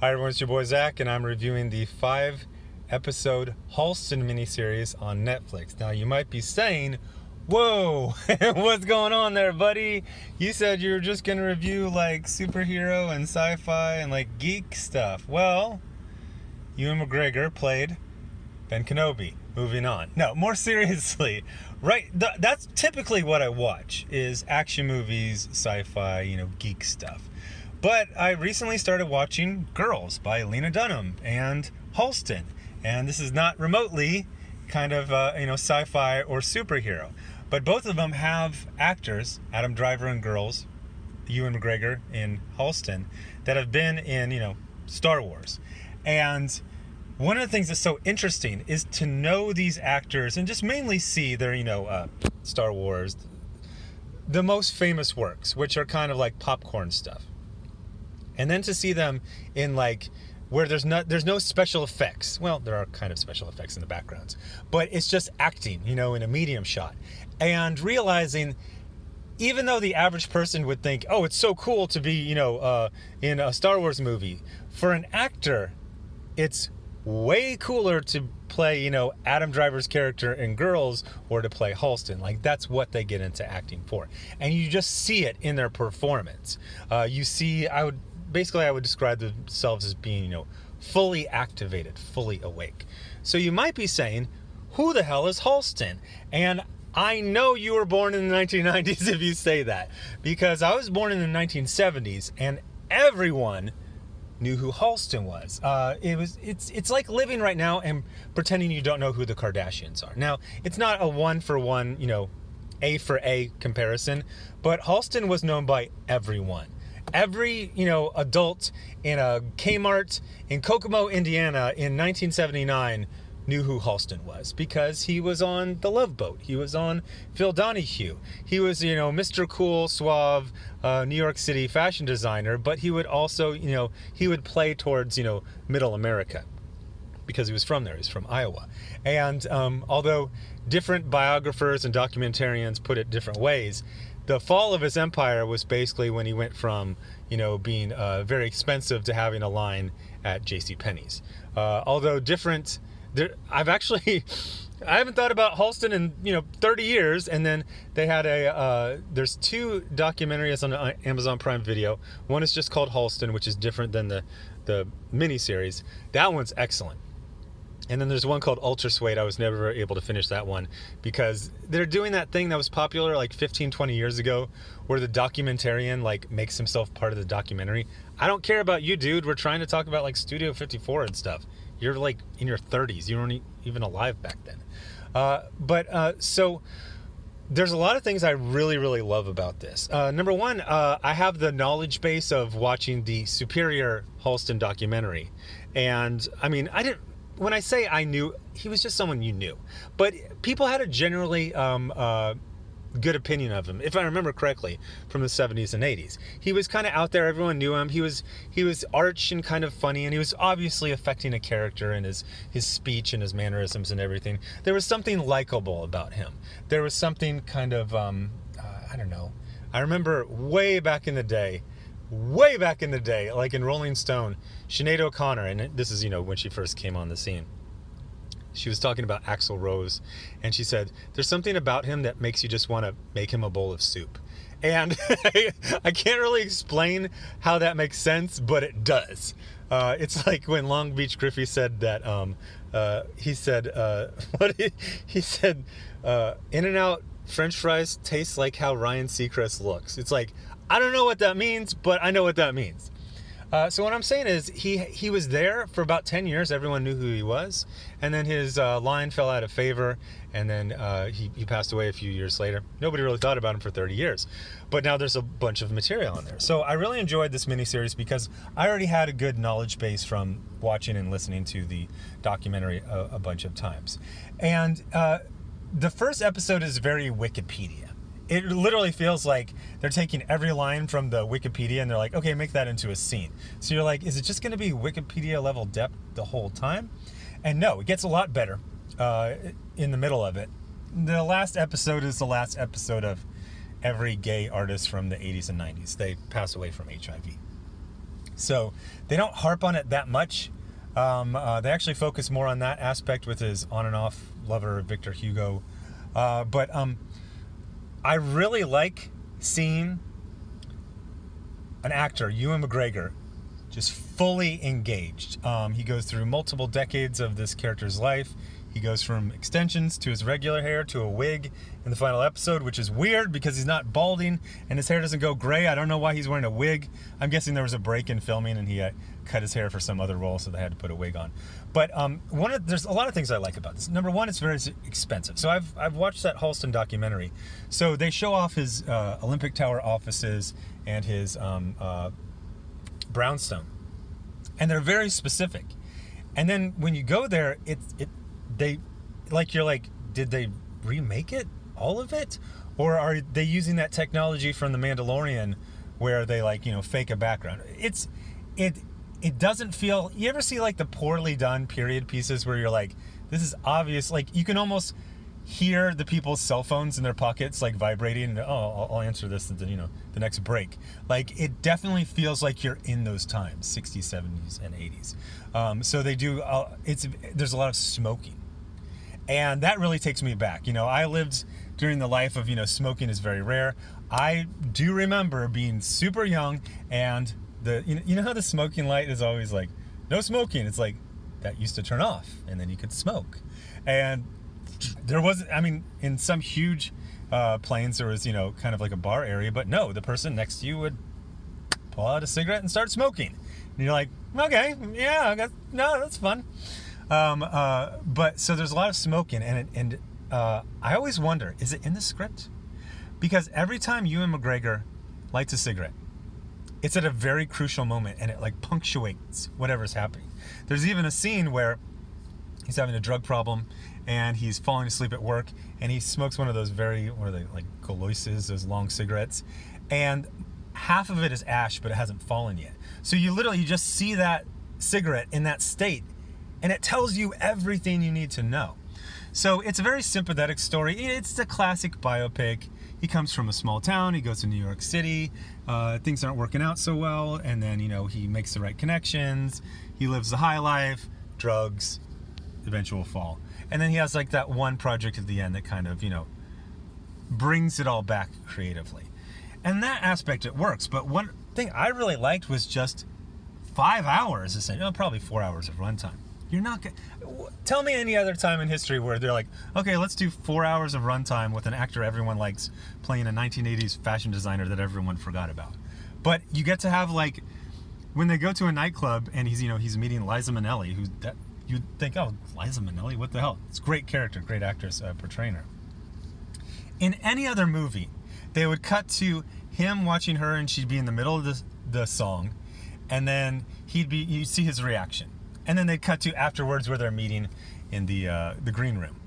Hi everyone, it's your boy Zach, and I'm reviewing the 5-episode Halston miniseries on Netflix. Now you might be saying, whoa, what's going on there, buddy? You said you were just going to review like superhero and sci-fi and like geek stuff. Well, Ewan McGregor played Ben Kenobi. Moving on. No, more seriously, right? That's typically what I watch, is action movies, sci-fi, geek stuff. But I recently started watching Girls by Lena Dunham and Halston. And this is not remotely kind of, sci-fi or superhero. But both of them have actors, Adam Driver in Girls, Ewan McGregor in Halston, that have been in, Star Wars. And one of the things that's so interesting is to know these actors and just mainly see their, Star Wars, the most famous works, which are kind of like popcorn stuff. And then to see them in like where there's no special effects. Well, there are kind of special effects in the backgrounds, but it's just acting, in a medium shot. And realizing, even though the average person would think, oh, it's so cool to be, in a Star Wars movie, for an actor, it's way cooler to play, Adam Driver's character in Girls or to play Halston. Like, that's what they get into acting for. And you just see it in their performance. You see, I would describe themselves as being, fully activated, fully awake. So you might be saying, who the hell is Halston? And I know you were born in the 1990s if you say that, because I was born in the 1970s and everyone knew who Halston was. It's like living right now and pretending you don't know who the Kardashians are. Now, it's not a one-for-one, A for A comparison, but Halston was known by everyone. Every, adult in a Kmart in Kokomo, Indiana in 1979 knew who Halston was, because he was on The Love Boat. He was on Phil Donahue. He was, Mr. Cool, suave, New York City fashion designer, but he would also, he would play towards, middle America, because he was from there. He's from Iowa. And although different biographers and documentarians put it different ways, the fall of his empire was basically when he went from, being very expensive to having a line at JCPenney's. Although different... I haven't thought about Halston in 30 years, and then they had there's two documentaries on Amazon Prime Video. One is just called Halston, which is different than the miniseries. That one's excellent. And then there's one called Ultra Suede. I was never able to finish that one because they're doing that thing that was popular like 15, 20 years ago where the documentarian like makes himself part of the documentary. I don't care about you, dude. We're trying to talk about like Studio 54 and stuff. You're like in your 30s. You weren't even alive back then. So there's a lot of things I really, really love about this. Number one, I have the knowledge base of watching the Superior Halston documentary. And I mean, when I say I knew, he was just someone you knew. But people had a generally good opinion of him, if I remember correctly, from the 70s and 80s. He was kind of out there. Everyone knew him. He was arch and kind of funny, and he was obviously affecting a character in his speech and his mannerisms and everything. There was something likable about him. There was something kind of, I don't know. I remember way back in the day, like in Rolling Stone, Sinead O'Connor, and this is, when she first came on the scene, she was talking about Axl Rose, and she said, there's something about him that makes you just want to make him a bowl of soup. And I can't really explain how that makes sense, but it does. It's like when Long Beach Griffey said that, he said, In-N-Out French fries taste like how Ryan Seacrest looks. It's like, I don't know what that means, but I know what that means. So what I'm saying is he was there for about 10 years. Everyone knew who he was. And then his line fell out of favor. And then he passed away a few years later. Nobody really thought about him for 30 years. But now there's a bunch of material on there. So I really enjoyed this miniseries because I already had a good knowledge base from watching and listening to the documentary a bunch of times. And the first episode is very Wikipedia. It literally feels like they're taking every line from the Wikipedia and they're like, okay, make that into a scene. So you're like, is it just going to be Wikipedia level depth the whole time? And no, it gets a lot better in the middle of it. The last episode is the last episode of every gay artist from the 80s and 90s. They pass away from HIV. So They don't harp on it that much. They actually focus more on that aspect with his on and off lover, Victor Hugo. But I really like seeing an actor, Ewan McGregor, just fully engaged. He goes through multiple decades of this character's life. He goes from extensions to his regular hair to a wig in the final episode, which is weird because he's not balding and his hair doesn't go gray. I don't know why he's wearing a wig. I'm guessing there was a break in filming and he cut his hair for some other role, so they had to put a wig on. But there's a lot of things I like about this. Number one, it's very expensive. So I've watched that Halston documentary. So they show off his Olympic Tower offices and his brownstone, and they're very specific. And then when you go there, you're like, did they remake it, all of it, or are they using that technology from The Mandalorian where they fake a background? It doesn't feel. You ever see like the poorly done period pieces where you're like, this is obvious, like you can almost hear the people's cell phones in their pockets like vibrating. I'll answer this at the next break. Like it definitely feels like you're in those times, 60s, 70s, and 80s. So they do. There's a lot of smoking, and that really takes me back. I lived during the life of smoking is very rare. I do remember being super young, and how the smoking light is always like no smoking. It's like that used to turn off, and then you could smoke, and there wasn't, in some huge planes, there was, kind of like a bar area, but no, the person next to you would pull out a cigarette and start smoking. And you're like, okay, yeah, no, that's fun. But so there's a lot of smoking, and I always wonder, is it in the script? Because every time Ewan McGregor lights a cigarette, it's at a very crucial moment, and it like punctuates whatever's happening. There's even a scene where he's having a drug problem, and he's falling asleep at work, and he smokes one of those what are they, like Galoises, those long cigarettes, and half of it is ash, but it hasn't fallen yet. So you just see that cigarette in that state, and it tells you everything you need to know. So it's a very sympathetic story. It's the classic biopic. He comes from a small town, he goes to New York City, things aren't working out so well, and then, he makes the right connections, he lives the high life, drugs, eventual fall. And then he has like that one project at the end that kind of, brings it all back creatively. And that aspect, it works. But one thing I really liked was just 5 hours, essentially, probably 4 hours of runtime. You're not going to... Tell me any other time in history where they're like, okay, let's do 4 hours of runtime with an actor everyone likes playing a 1980s fashion designer that everyone forgot about. But you get to have like, when they go to a nightclub and he's meeting Liza Minnelli, you'd think, oh, Liza Minnelli, what the hell? It's a great character, great actress portraying her. In any other movie, they would cut to him watching her, and she'd be in the middle of the song, and then you'd see his reaction. And then they'd cut to afterwards where they're meeting in the green room.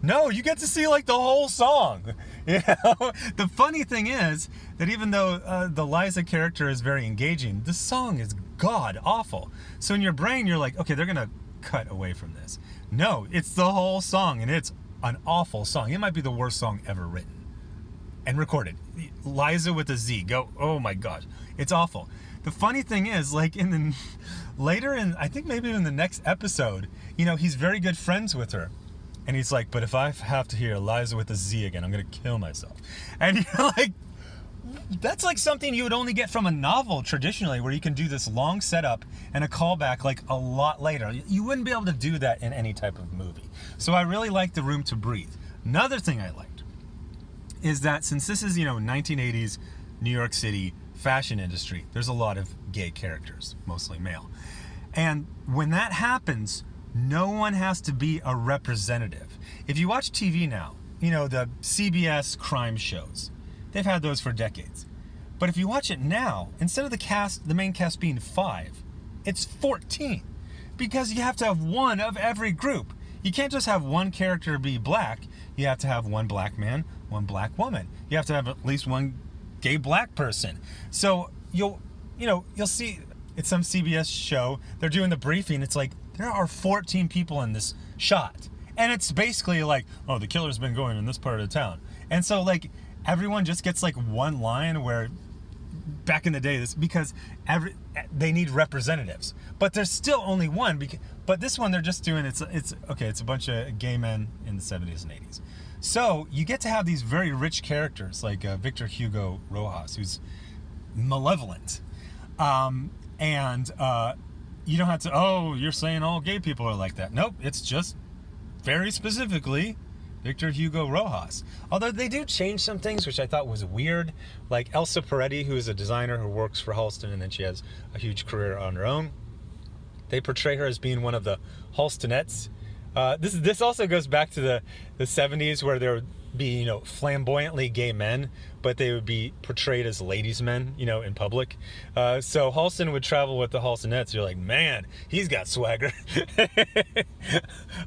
No, you get to see like the whole song. The funny thing is that even though the Liza character is very engaging, the song is god awful. So in your brain, you're like, okay, they're gonna cut away from this. No, it's the whole song, and it's an awful song. It might be the worst song ever written and recorded. Liza with a Z. Go. Oh my gosh, it's awful. The funny thing is, like later in, I think maybe in the next episode, he's very good friends with her, and he's like, but if I have to hear Liza with a Z again, I'm gonna kill myself. And you're like, that's like something you would only get from a novel traditionally, where you can do this long setup and a callback like a lot later. You wouldn't be able to do that in any type of movie. So I really like the room to breathe. Another thing I liked is that since this is, 1980s New York City fashion industry, there's a lot of gay characters, mostly male. And when that happens, no one has to be a representative. If you watch TV now, the CBS crime shows, they've had those for decades. But if you watch it now, instead of the main cast being 5, it's 14. Because you have to have one of every group. You can't just have one character be black. You have to have one black man, one black woman. You have to have at least one gay black person. So you'll see it's some CBS show, they're doing the briefing, it's like, there are 14 people in this shot. And it's basically like, oh, the killer's been going in this part of the town. And so like, everyone just gets like one line where back in the day, this because they need representatives, but there's still only one. But this one they're just doing it's okay. It's a bunch of gay men in the 70s and 80s. So you get to have these very rich characters like Victor Hugo Rojas, who's malevolent, and you don't have to. Oh, you're saying all gay people are like that? Nope. It's just very specifically Victor Hugo Rojas. Although they do change some things, which I thought was weird. Like Elsa Peretti, who is a designer who works for Halston, and then she has a huge career on her own. They portray her as being one of the Halstonettes. This also goes back to the 70s, where there would be, you know, flamboyantly gay men, but they would be portrayed as ladies' men, you know, in public. So Halston would travel with the Halstonettes. You're like, man, he's got swagger.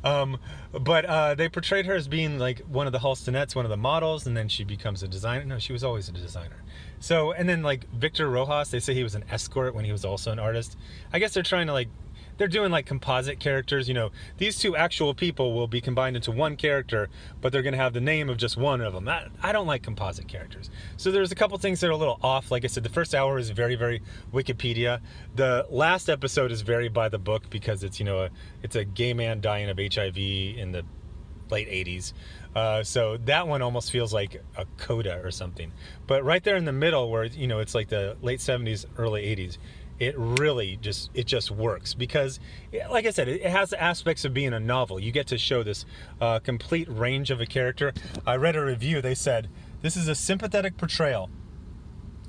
But they portrayed her as being like one of the Halstonettes, one of the models, and then she becomes a designer. No, she was always a designer. So, and then like Victor Rojas, they say he was an escort when he was also an artist. I guess they're trying to like, they're doing like composite characters, you know, these two actual people will be combined into one character, but they're going to have the name of just one of them. I don't like composite characters. So there's a couple things that are a little off. Like I said, the first hour is very, very Wikipedia. The last episode is very by the book because it's, you know, it's a gay man dying of HIV in the late 80s. So that one almost feels like a coda or something. But right there in the middle where, you know, it's like the late 70s, early 80s, it really just works because, like I said, it has aspects of being a novel. You get to show this complete range of a character. I read a review. They said, this is a sympathetic portrayal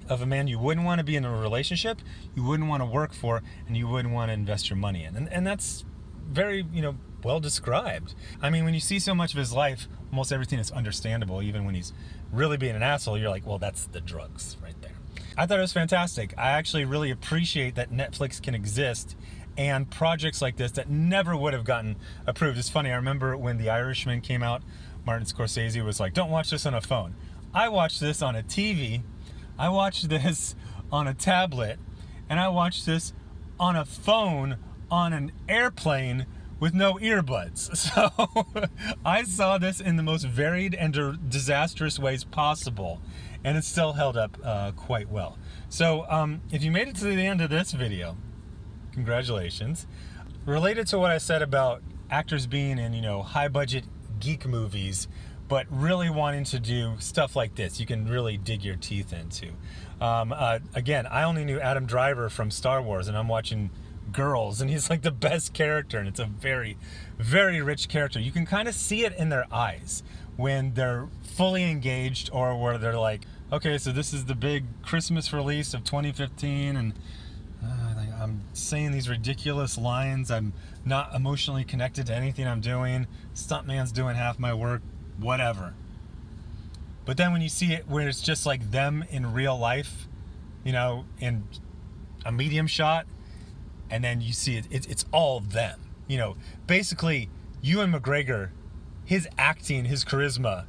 of a man you wouldn't want to be in a relationship, you wouldn't want to work for, and you wouldn't want to invest your money in. And that's very, you know, well described. I mean, when you see so much of his life, almost everything is understandable. Even when he's really being an asshole, you're like, well, that's the drugs right there. I thought it was fantastic. I actually really appreciate that Netflix can exist and projects like this that never would have gotten approved. It's funny, I remember when The Irishman came out, Martin Scorsese was like, don't watch this on a phone. I watched this on a TV, I watched this on a tablet, and I watched this on a phone on an airplane with no earbuds. So I saw this in the most varied and disastrous ways possible, and it still held up quite well. So if you made it to the end of this video, congratulations. Related to what I said about actors being in, you know, high budget geek movies, but really wanting to do stuff like this, you can really dig your teeth into. Again, I only knew Adam Driver from Star Wars, and I'm watching Girls, and he's like the best character, and it's a very, very rich character. You can kind of see it in their eyes when they're fully engaged, or where they're like, okay, so this is the big Christmas release of 2015, and I'm saying these ridiculous lines. I'm not emotionally connected to anything I'm doing. Stuntman's doing half my work, whatever. But then when you see it where it's just like them in real life, you know, in a medium shot, and then you see it's all them. You know, basically, Ewan McGregor, his acting, his charisma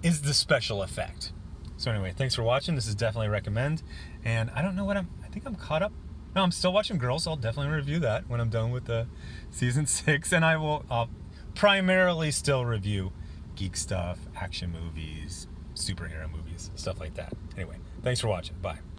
is the special effect. So anyway, thanks for watching. This is definitely a recommend. And I don't know what I think I'm caught up. No, I'm still watching Girls. I'll definitely review that when I'm done with the season 6. And I'll primarily still review geek stuff, action movies, superhero movies, stuff like that. Anyway, thanks for watching. Bye.